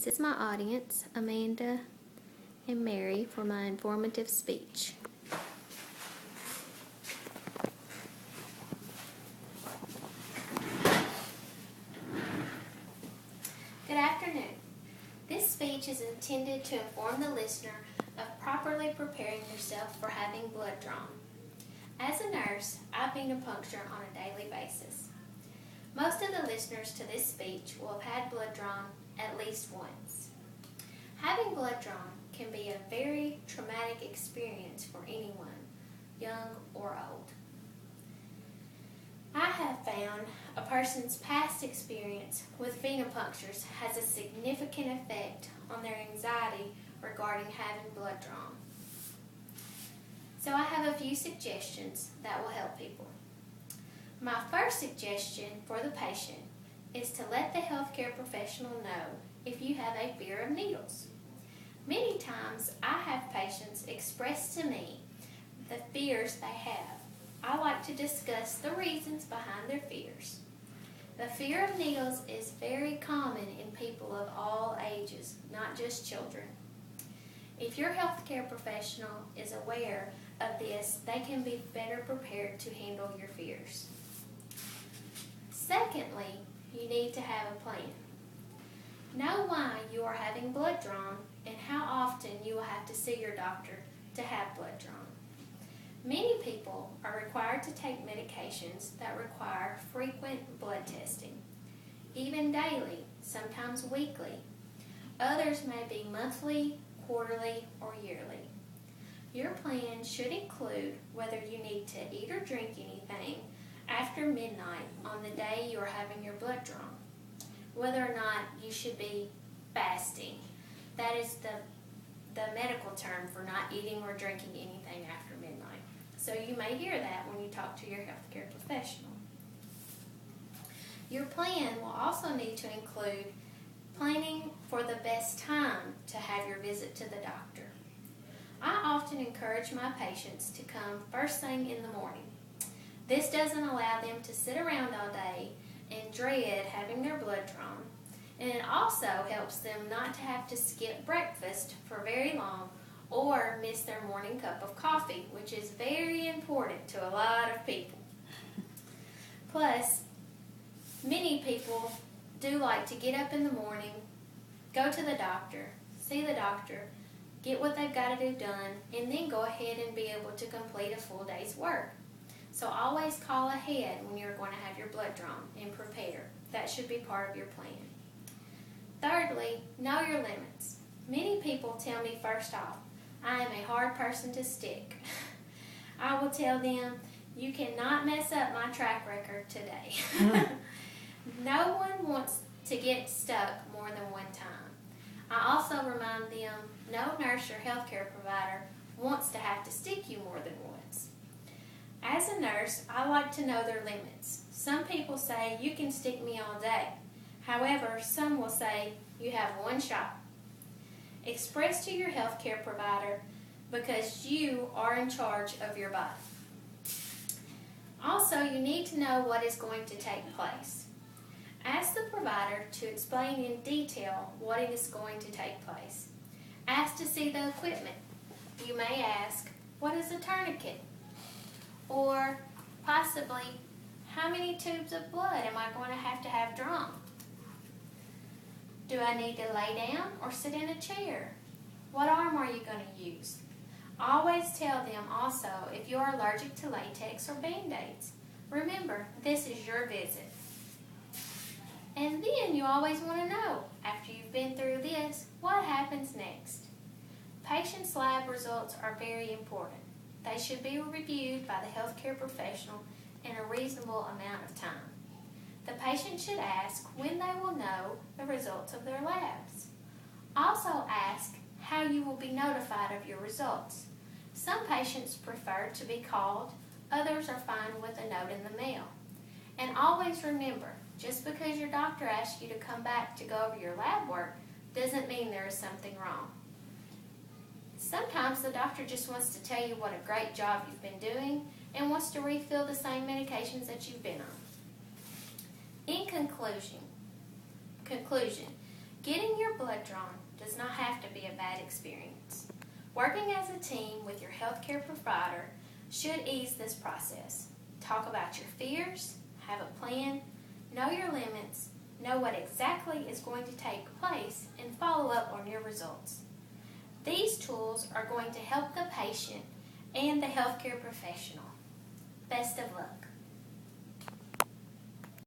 This is my audience, Amanda and Mary, for my informative speech. Good afternoon. This speech is intended to inform the listener of properly preparing yourself for having blood drawn. As a nurse, I venipuncture on a daily basis. Most of the listeners to this speech will have had blood drawn at least once. Having blood drawn can be a very traumatic experience for anyone, young or old. I have found a person's past experience with venipunctures has a significant effect on their anxiety regarding having blood drawn. So I have a few suggestions that will help people. My first suggestion for the patient is to let the healthcare professional know if you have a fear of needles. Many times I have patients express to me the fears they have. I like to discuss the reasons behind their fears. The fear of needles is very common in people of all ages, not just children. If your healthcare professional is aware of this, they can be better prepared to handle your fears. Secondly, you need to have a plan. Know why you are having blood drawn and how often you will have to see your doctor to have blood drawn. Many people are required to take medications that require frequent blood testing, even daily, sometimes weekly. Others may be monthly, quarterly, or yearly. Your plan should include whether you need to eat or drink anything after midnight on the day you are having your blood drawn, whether or not you should be fasting. That is the medical term for not eating or drinking anything after midnight. So you may hear that when you talk to your healthcare professional. Your plan will also need to include planning for the best time to have your visit to the doctor. I often encourage my patients to come first thing in the morning. This doesn't allow them to sit around all day and dread having their blood drawn, and it also helps them not to have to skip breakfast for very long or miss their morning cup of coffee, which is very important to a lot of people. Plus, many people do like to get up in the morning, go to the doctor, see the doctor, get what they've got to do done, and then go ahead and be able to complete a full day's work. So always call ahead when you're going to have your blood drawn and prepare. That should be part of your plan. Thirdly, know your limits. Many people tell me first off, I am a hard person to stick. I will tell them, you cannot mess up my track record today. No one wants to get stuck more than one time. I also remind them, no nurse or healthcare provider wants to have to stick you more than once. As a nurse, I like to know their limits. Some people say, you can stick me all day. However, some will say, you have one shot. Express to your healthcare provider because you are in charge of your body. Also, you need to know what is going to take place. Ask the provider to explain in detail what is going to take place. Ask to see the equipment. You may ask, what is a tourniquet? Or possibly, how many tubes of blood am I going to have drawn? Do I need to lay down or sit in a chair? What arm are you going to use? Always tell them also if you are allergic to latex or Band-Aids. Remember, this is your visit. And then you always want to know, after you've been through this, what happens next? Patients' lab results are very important. They should be reviewed by the healthcare professional in a reasonable amount of time. The patient should ask when they will know the results of their labs. Also ask how you will be notified of your results. Some patients prefer to be called, others are fine with a note in the mail. And always remember, just because your doctor asks you to come back to go over your lab work doesn't mean there is something wrong. Sometimes the doctor just wants to tell you what a great job you've been doing and wants to refill the same medications that you've been on. In conclusion, Getting your blood drawn does not have to be a bad experience. Working as a team with your healthcare provider should ease this process. Talk about your fears, have a plan, know your limits, know what exactly is going to take place, and follow up on your results. These tools are going to help the patient and the healthcare professional. Best of luck.